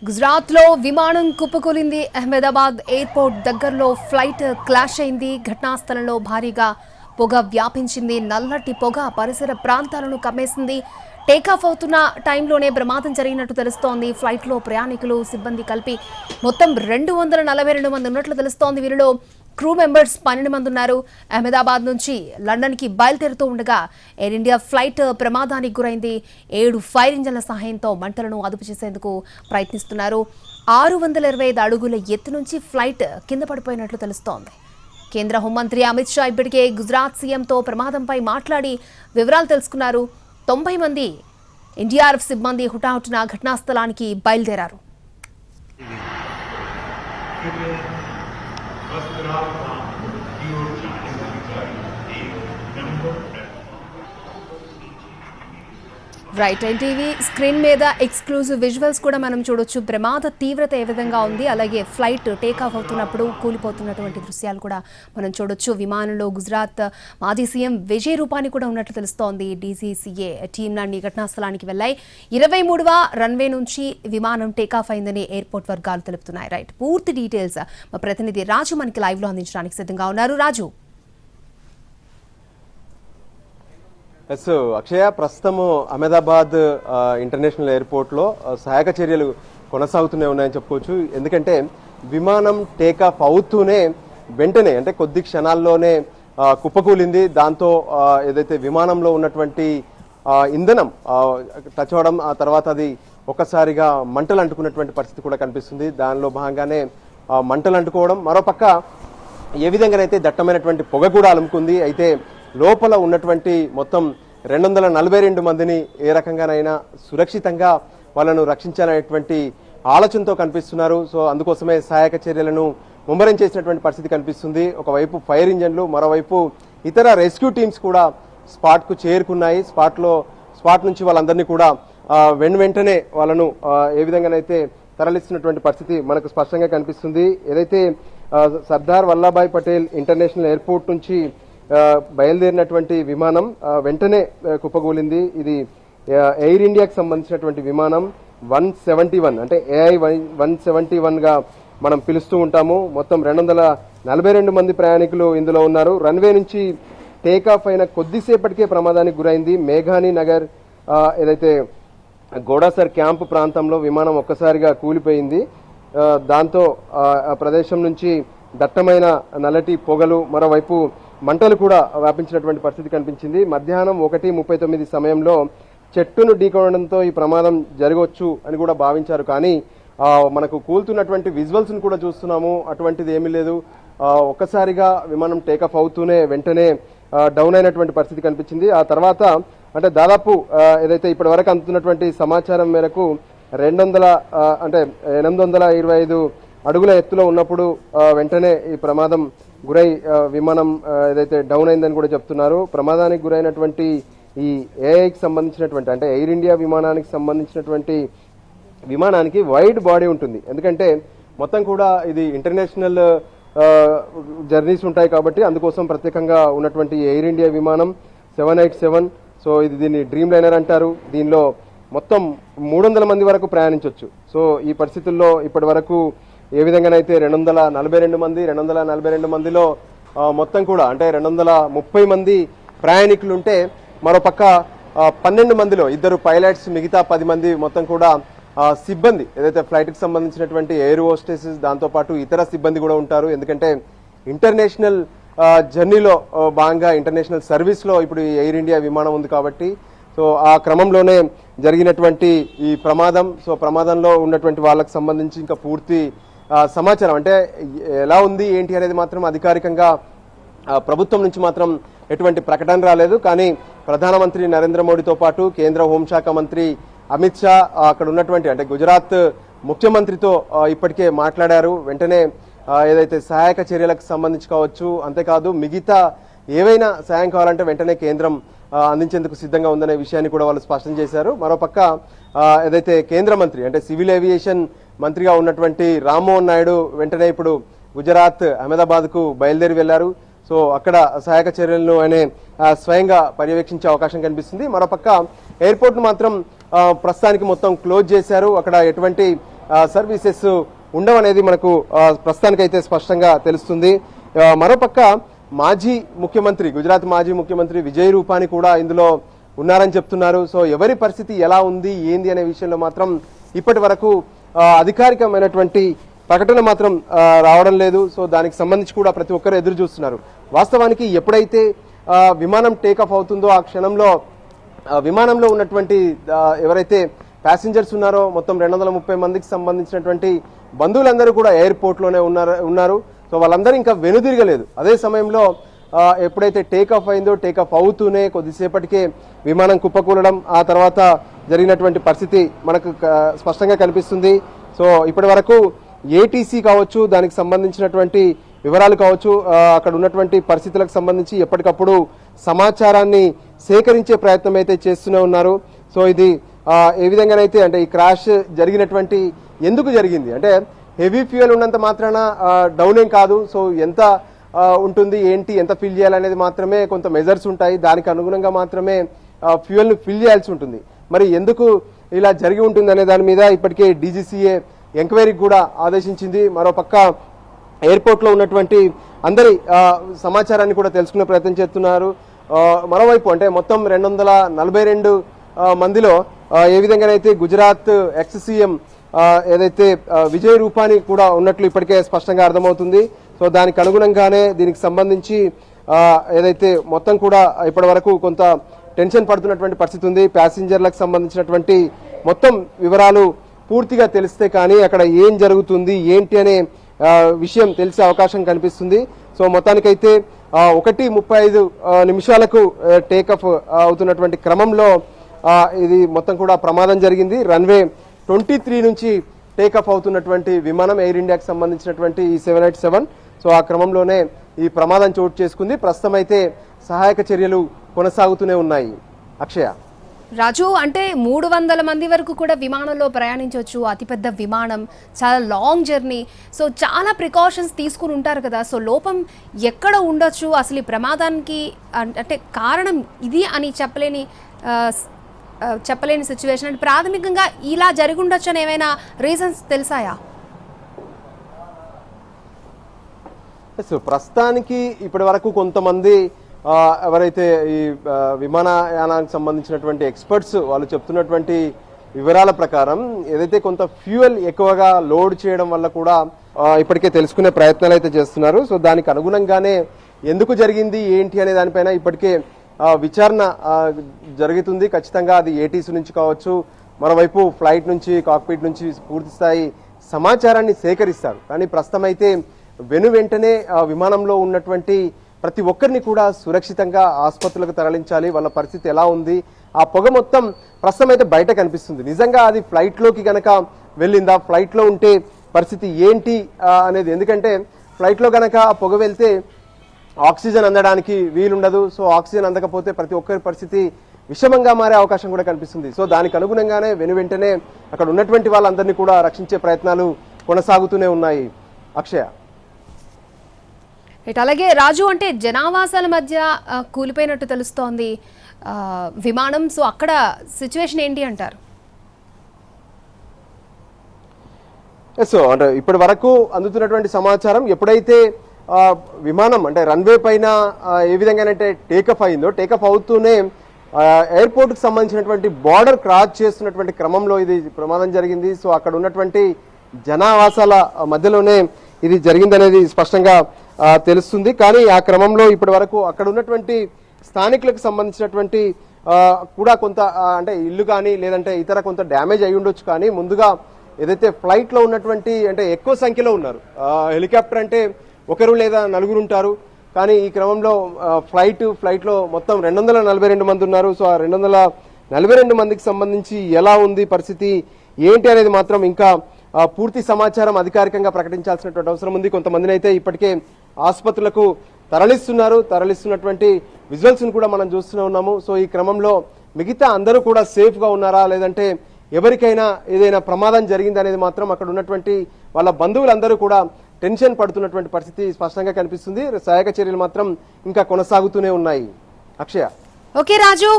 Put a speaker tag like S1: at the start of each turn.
S1: గుజరాత్లో విమానం కుప్పకూలింది. అహ్మదాబాద్ ఎయిర్పోర్ట్ దగ్గరలో ఫ్లైట్ క్లాష్ అయింది. ఘటనా స్థలంలో భారీగా పొగ వ్యాపించింది. నల్లటి పొగ పరిసర ప్రాంతాలను కమ్మేసింది. టేకాఫ్ అవుతున్న టైంలోనే ప్రమాదం జరిగినట్టు తెలుస్తోంది. ఫ్లైట్లో ప్రయాణికులు సిబ్బంది కలిపి మొత్తం 242 మంది ఉన్నట్లు తెలుస్తోంది. వీరిలో క్రూ మెంబర్స్ 12 మంది ఉన్నారు. అహ్మదాబాద్ నుంచి లండన్కి బయలుదేరుతూ ఉండగా ఎయిర్ ఇండియా ఫ్లైట్ ప్రమాదానికి గురైంది. 7 ఫైర్ ఇంజన్ల సహాయంతో మంటలను అదుపు చేసేందుకు ప్రయత్నిస్తున్నారు. 625 అడుగుల ఎత్తు నుంచి ఫ్లైట్ కింద పడిపోయినట్లు తెలుస్తోంది. కేంద్ర హోంమంత్రి అమిత్ షా ఇప్పటికే గుజరాత్ సీఎంతో ప్రమాదంపై మాట్లాడి వివరాలు తెలుసుకున్నారు. 90 మంది ఎన్డీఆర్ఎఫ్ సిబ్బంది హుటాహుటిన ఘటనా స్థలానికి బయలుదేరారు. రైట్ ఎన్టీవీ స్క్రీన్ మీద ఎక్స్క్లూజివ్ విజువల్స్ కూడా మనం చూడొచ్చు. ప్రమాద తీవ్రత ఏ విధంగా ఉంది, అలాగే ఫ్లైట్ టేకాఫ్ అవుతున్నప్పుడు కూలిపోతున్నటువంటి దృశ్యాలు కూడా మనం చూడొచ్చు. విమానంలో గుజరాత్ మాజీ సీఎం విజయ్ రూపాని కూడా ఉన్నట్లు తెలుస్తోంది. డీసీసీఏ టీంలన్నీ ఘటనా స్థలానికి వెళ్లాయి. 23వ రన్వే నుంచి విమానం టేకాఫ్ అయిందని ఎయిర్పోర్ట్ వర్గాలు తెలుపుతున్నాయి. రైట్, పూర్తి డీటెయిల్స్ మా ప్రతినిధి రాజు మనకి లైవ్ లో అందించడానికి సిద్ధంగా ఉన్నారు. రాజు.
S2: ఎస్ అక్షయ, ప్రస్తుతము అహ్మదాబాద్ ఇంటర్నేషనల్ ఎయిర్పోర్ట్లో సహాయక చర్యలు కొనసాగుతూనే ఉన్నాయని చెప్పుకోవచ్చు. ఎందుకంటే విమానం టేకాఫ్ అవుతూనే వెంటనే అంటే కొద్ది క్షణాల్లోనే కుప్పకూలింది. దాంతో ఏదైతే విమానంలో ఉన్నటువంటి ఇంధనం టచ్ అవడం, ఆ తర్వాత అది ఒక్కసారిగా మంటలు అంటుకున్నటువంటి పరిస్థితి కూడా కనిపిస్తుంది. దానిలో భాగంగానే మంటలు అంటుకోవడం, మరోపక్క ఏ విధంగానైతే దట్టమైనటువంటి పొగ కూడా అలుముకుంది. అయితే లోపల ఉన్నటువంటి మొత్తం 242 మందిని ఏ రకంగానైనా సురక్షితంగా వాళ్ళను రక్షించాలనేటువంటి ఆలోచనతో కనిపిస్తున్నారు. సో అందుకోసమే సహాయక చర్యలను ముమ్మరం చేసినటువంటి పరిస్థితి కనిపిస్తుంది. ఒకవైపు ఫైర్ ఇంజన్లు, మరోవైపు ఇతర రెస్క్యూ టీమ్స్ కూడా స్పాట్కు చేరుకున్నాయి. స్పాట్ నుంచి వాళ్ళందరినీ కూడా వెంటనే వాళ్ళను ఏ విధంగానైతే తరలిస్తున్నటువంటి పరిస్థితి మనకు స్పష్టంగా కనిపిస్తుంది. ఏదైతే సర్దార్ వల్లభాయ్ పటేల్ ఇంటర్నేషనల్ ఎయిర్పోర్ట్ నుంచి బయలుదేరినటువంటి విమానం వెంటనే కుప్పగూలింది. ఇది ఎయిర్ ఇండియాకి సంబంధించినటువంటి విమానం 171 అంటే AI 171 గా మనం పిలుస్తూ ఉంటాము. మొత్తం 242 మంది ప్రయాణికులు ఇందులో ఉన్నారు. రన్వే నుంచి టేకాఫ్ అయిన కొద్దిసేపటికే ప్రమాదానికి గురైంది. మేఘాని నగర్ ఏదైతే గోడాసర్ క్యాంపు ప్రాంతంలో విమానం ఒక్కసారిగా కూలిపోయింది. దాంతో ఆ ప్రదేశం నుంచి దట్టమైన నల్లటి పొగలు, మరోవైపు మంటలు కూడా వ్యాపించినటువంటి పరిస్థితి కనిపించింది. మధ్యాహ్నం 1:39 సమయంలో చెట్టును ఢీకొనడంతో ఈ ప్రమాదం జరగవచ్చు అని కూడా భావించారు. కానీ మనకు కూలుతున్నటువంటి విజువల్స్ ను కూడా చూస్తున్నాము, అటువంటిది ఏమీ లేదు. ఒక్కసారిగా విమానం టేకాఫ్ అవుతూనే వెంటనే డౌన్ అయినటువంటి పరిస్థితి కనిపించింది. ఆ తర్వాత అంటే దాదాపు ఏదైతే ఇప్పటి వరకు అందుతున్నటువంటి సమాచారం మేరకు 825 అడుగుల ఎత్తులో ఉన్నప్పుడు వెంటనే ఈ ప్రమాదం గురై విమానం ఏదైతే డౌన్ అయిందని కూడా చెప్తున్నారు. ప్రమాదానికి గురైనటువంటి ఈ ఏఐకి సంబంధించినటువంటి అంటే ఎయిర్ ఇండియా విమానానికి సంబంధించినటువంటి విమానానికి వైడ్ బాడీ ఉంటుంది. ఎందుకంటే మొత్తం కూడా ఇది ఇంటర్నేషనల్ జర్నీస్ ఉంటాయి కాబట్టి అందుకోసం ప్రత్యేకంగా ఉన్నటువంటి ఎయిర్ ఇండియా విమానం 787. సో దీన్ని డ్రీమ్ లైనర్ అంటారు. దీనిలో మొత్తం 300 మంది వరకు ప్రయాణించవచ్చు. సో ఈ పరిస్థితుల్లో ఇప్పటి వరకు ఏ విధంగానైతే 242 మందిలో మొత్తం కూడా అంటే 230 మంది ప్రయాణికులు ఉంటే, మరోపక్క 12 మందిలో 2 పైలట్స్, మిగతా 10 మంది మొత్తం కూడా సిబ్బంది ఏదైతే ఫ్లైట్కి సంబంధించినటువంటి ఎయిర్ హోస్టెసెస్, దాంతోపాటు ఇతర సిబ్బంది కూడా ఉంటారు. ఎందుకంటే ఇంటర్నేషనల్ జర్నీలో భాగంగా ఇంటర్నేషనల్ సర్వీస్లో ఇప్పుడు ఈ ఎయిర్ ఇండియా విమానం ఉంది కాబట్టి సో ఆ క్రమంలోనే జరిగినటువంటి ఈ ప్రమాదం. సో ప్రమాదంలో ఉన్నటువంటి వాళ్ళకి సంబంధించి ఇంకా పూర్తి సమాచారం అంటే ఎలా ఉంది ఏంటి అనేది మాత్రం అధికారికంగా ప్రభుత్వం నుంచి మాత్రం ఎటువంటి ప్రకటన రాలేదు. కానీ ప్రధానమంత్రి నరేంద్ర మోడీతో పాటు కేంద్ర హోంశాఖ మంత్రి అమిత్ షా అక్కడ ఉన్నటువంటి అంటే గుజరాత్ ముఖ్యమంత్రితో ఇప్పటికే మాట్లాడారు. వెంటనే ఏదైతే సహాయక చర్యలకు సంబంధించి కావచ్చు, అంతేకాదు మిగతా ఏవైనా సాయం కావాలంటే వెంటనే కేంద్రం అందించేందుకు సిద్ధంగా ఉందనే విషయాన్ని కూడా వాళ్ళు స్పష్టం చేశారు. మరోపక్క ఏదైతే కేంద్ర మంత్రి అంటే సివిల్ ఏవియేషన్ మంత్రిగా ఉన్నటువంటి రామ్మోహన్ నాయుడు వెంటనే ఇప్పుడు గుజరాత్ అహ్మదాబాద్కు బయలుదేరి వెళ్లారు. సో అక్కడ సహాయక చర్యలను ఆయన స్వయంగా పర్యవేక్షించే అవకాశం కనిపిస్తుంది. మరోపక్క ఎయిర్పోర్ట్ ను మాత్రం ప్రస్తుతానికి మొత్తం క్లోజ్ చేశారు. అక్కడ ఎటువంటి సర్వీసెస్ ఉండవనేది మనకు ప్రస్తుతానికైతే స్పష్టంగా తెలుస్తుంది. మరోపక్క మాజీ ముఖ్యమంత్రి, గుజరాత్ మాజీ ముఖ్యమంత్రి విజయ్ రూపానీ కూడా ఇందులో ఉన్నారని చెప్తున్నారు. సో ఎవరి పరిస్థితి ఎలా ఉంది ఏంది అనే విషయంలో మాత్రం ఇప్పటి వరకు అధికారికమైనటువంటి ప్రకటన మాత్రం రావడం లేదు. సో దానికి సంబంధించి కూడా ప్రతి ఒక్కరు ఎదురు చూస్తున్నారు. వాస్తవానికి ఎప్పుడైతే విమానం టేకాఫ్ అవుతుందో ఆ క్షణంలో విమానంలో ఉన్నటువంటి ఎవరైతే ప్యాసింజర్స్ ఉన్నారో మొత్తం 230 మందికి సంబంధించినటువంటి బంధువులందరూ కూడా ఎయిర్పోర్ట్లోనే ఉన్నారు. సో వాళ్ళందరూ ఇంకా వెనుదిరగలేదు. అదే సమయంలో ఎప్పుడైతే టేకాఫ్ అయిందో టేకాఫ్ అవుతూనే కొద్దిసేపటికే విమానం కుప్పకూలడం, ఆ తర్వాత జరిగినటువంటి పరిస్థితి మనకు స్పష్టంగా కనిపిస్తుంది. సో ఇప్పటి వరకు ఏటీసీ కావచ్చు, దానికి సంబంధించినటువంటి వివరాలు కావచ్చు, అక్కడ ఉన్నటువంటి పరిస్థితులకు సంబంధించి ఎప్పటికప్పుడు సమాచారాన్ని సేకరించే ప్రయత్నం అయితే చేస్తూనే ఉన్నారు. సో ఇది ఏ విధంగానైతే అంటే ఈ క్రాష్ జరిగినటువంటి ఎందుకు జరిగింది అంటే హెవీ ఫ్యూయల్ ఉన్నంత మాత్రాన డౌన్ ఏం కాదు. సో ఎంత ఉంటుంది ఏంటి, ఎంత ఫిల్ చేయాలనేది మాత్రమే కొంత మెజర్స్ ఉంటాయి. దానికి అనుగుణంగా మాత్రమే ఫ్యూయల్ను ఫిల్ చేయాల్సి ఉంటుంది. మరి ఎందుకు ఇలా జరిగి ఉంటుంది అనే దాని మీద ఇప్పటికే డీజీసీఏ ఎంక్వైరీకి కూడా ఆదేశించింది. మరోపక్క ఎయిర్పోర్ట్లో ఉన్నటువంటి అందరి సమాచారాన్ని కూడా తెలుసుకునే ప్రయత్నం చేస్తున్నారు. మరోవైపు అంటే మొత్తం 242 మందిలో ఏ విధంగానైతే గుజరాత్ ఎక్స్ సీఎం ఏదైతే విజయ్ రూపానీ కూడా ఉన్నట్లు ఇప్పటికే స్పష్టంగా అర్థమవుతుంది. సో దానికి అనుగుణంగానే దీనికి సంబంధించి ఏదైతే మొత్తం కూడా ఇప్పటి వరకు కొంత టెన్షన్ పడుతున్నటువంటి పరిస్థితి ఉంది. ప్యాసింజర్లకు సంబంధించినటువంటి మొత్తం వివరాలు పూర్తిగా తెలిస్తే కానీ అక్కడ ఏం జరుగుతుంది ఏంటి అనే విషయం తెలిసే అవకాశం కనిపిస్తుంది. సో మొత్తానికైతే 1:35 నిమిషాలకు టేకఫ్ అవుతున్నటువంటి క్రమంలో ఇది మొత్తం కూడా ప్రమాదం జరిగింది. రన్వే 23 నుంచి టేకఫ్ అవుతున్నటువంటి విమానం ఎయిర్ ఇండియాకి సంబంధించినటువంటి ఈ 787. సో ఆ క్రమంలోనే ఈ ప్రమాదం చోటు చేసుకుంది. ప్రస్తుతం అయితే సహాయక చర్యలు కొనసాగుతూనే ఉన్నాయి. అక్షయ,
S1: రాజు, అంటే 300 మంది వరకు కూడా విమానంలో ప్రయాణించవచ్చు. అతిపెద్ద విమానం, చాలా లాంగ్ జర్నీ. సో చాలా ప్రికాషన్స్ తీసుకుని ఉంటారు కదా. సో లోపం ఎక్కడ ఉండొచ్చు అసలు ఈ ప్రమాదానికి? అంటే కారణం ఇది అని చెప్పలేని సిచ్యువేషన్. అంటే ప్రాథమికంగా ఇలా జరిగి ఉండొచ్చు అని ఏమైనా రీజన్స్ తెలిసాయా?
S2: ప్రస్తుతానికి ఇప్పటి వరకు కొంతమంది ఎవరైతే ఈ విమానయానానికి సంబంధించినటువంటి ఎక్స్పర్ట్స్ వాళ్ళు చెప్తున్నటువంటి వివరాల ప్రకారం ఏదైతే కొంత ఫ్యూయల్ ఎక్కువగా లోడ్ చేయడం వల్ల కూడా ఇప్పటికే తెలుసుకునే ప్రయత్నాలు అయితే చేస్తున్నారు. సో దానికి అనుగుణంగానే ఎందుకు జరిగింది ఏంటి అనే దానిపైన ఇప్పటికే విచారణ జరుగుతుంది. ఖచ్చితంగా అది ఏటీసీ నుంచి కావచ్చు, మరోవైపు ఫ్లైట్ నుంచి, కాక్పిట్ నుంచి పూర్తి స్థాయి సమాచారాన్ని సేకరిస్తారు. కానీ ప్రస్తుతం అయితే వెంటనే విమానంలో ఉన్నటువంటి ప్రతి ఒక్కరిని కూడా సురక్షితంగా ఆసుపత్రులకు తరలించాలి. వాళ్ళ పరిస్థితి ఎలా ఉంది, ఆ పొగ మొత్తం ప్రస్తుతం అయితే బయట కనిపిస్తుంది. నిజంగా అది ఫ్లైట్లోకి గనక వెళ్ళిందా, ఫ్లైట్లో ఉంటే పరిస్థితి ఏంటి అనేది. ఎందుకంటే ఫ్లైట్లో గనక ఆ పొగ వెళ్తే ఆక్సిజన్ అందడానికి వీలుండదు. సో ఆక్సిజన్ అందకపోతే ప్రతి ఒక్కరి పరిస్థితి విషమంగా మారే అవకాశం కూడా కనిపిస్తుంది. సో దానికి అనుగుణంగానే వెంటనే అక్కడ ఉన్నటువంటి వాళ్ళందరినీ కూడా రక్షించే ప్రయత్నాలు కొనసాగుతూనే ఉన్నాయి. అక్షయ,
S1: అలాగే రాజు, అంటే జనావాసాల మధ్య కూలిపోయినట్టు తెలుస్తోంది విమానం. సో అక్కడ సిచ్యువేషన్ ఏంటి అంటారు?
S2: సో అంటే ఇప్పటి వరకు అందుతున్నటువంటి సమాచారం ఎప్పుడైతే విమానం అంటే రన్వే పైన ఏ విధంగానంటే టేకఫ్ అయిందో, టేకఫ్ అవుతూనే ఎయిర్పోర్ట్కి సంబంధించినటువంటి బార్డర్ క్రాస్ చేస్తున్నటువంటి క్రమంలో ఇది ప్రమాదం జరిగింది. సో అక్కడ ఉన్నటువంటి జనావాసాల మధ్యలోనే ఇది జరిగిందనేది స్పష్టంగా తెలుస్తుంది. కానీ ఆ క్రమంలో ఇప్పటి వరకు అక్కడ ఉన్నటువంటి స్థానికులకు సంబంధించినటువంటి కూడా కొంత అంటే ఇల్లు కానీ లేదంటే ఇతర కొంత డ్యామేజ్ అయి ఉండొచ్చు. కానీ ముందుగా ఏదైతే ఫ్లైట్లో ఉన్నటువంటి అంటే ఎక్కువ సంఖ్యలో ఉన్నారు. హెలికాప్టర్ అంటే ఒకరు లేదా నలుగురు ఉంటారు. కానీ ఈ క్రమంలో ఫ్లైట్లో మొత్తం 242 మంది ఉన్నారు. సో ఆ 242 మందికి సంబంధించి ఎలా ఉంది పరిస్థితి ఏంటి అనేది మాత్రం ఇంకా పూర్తి సమాచారం అధికారికంగా ప్రకటించాల్సినటువంటి అవసరం ఉంది. కొంతమందిని అయితే ఇప్పటికే ఆసుపత్రులకు తరలిస్తున్నటువంటి విజువల్స్ కూడా మనం చూస్తూనే ఉన్నాము. సో ఈ క్రమంలో మిగతా అందరూ కూడా సేఫ్ గా ఉన్నారా, లేదంటే ఎవరికైనా ఏదైనా ప్రమాదం జరిగింది అనేది మాత్రం అక్కడ ఉన్నటువంటి వాళ్ళ బంధువులందరూ కూడా టెన్షన్ పడుతున్నటువంటి పరిస్థితి స్పష్టంగా కనిపిస్తుంది. సహాయక చర్యలు మాత్రం ఇంకా కొనసాగుతూనే ఉన్నాయి. అక్షయ,
S1: ఓకే రాజు.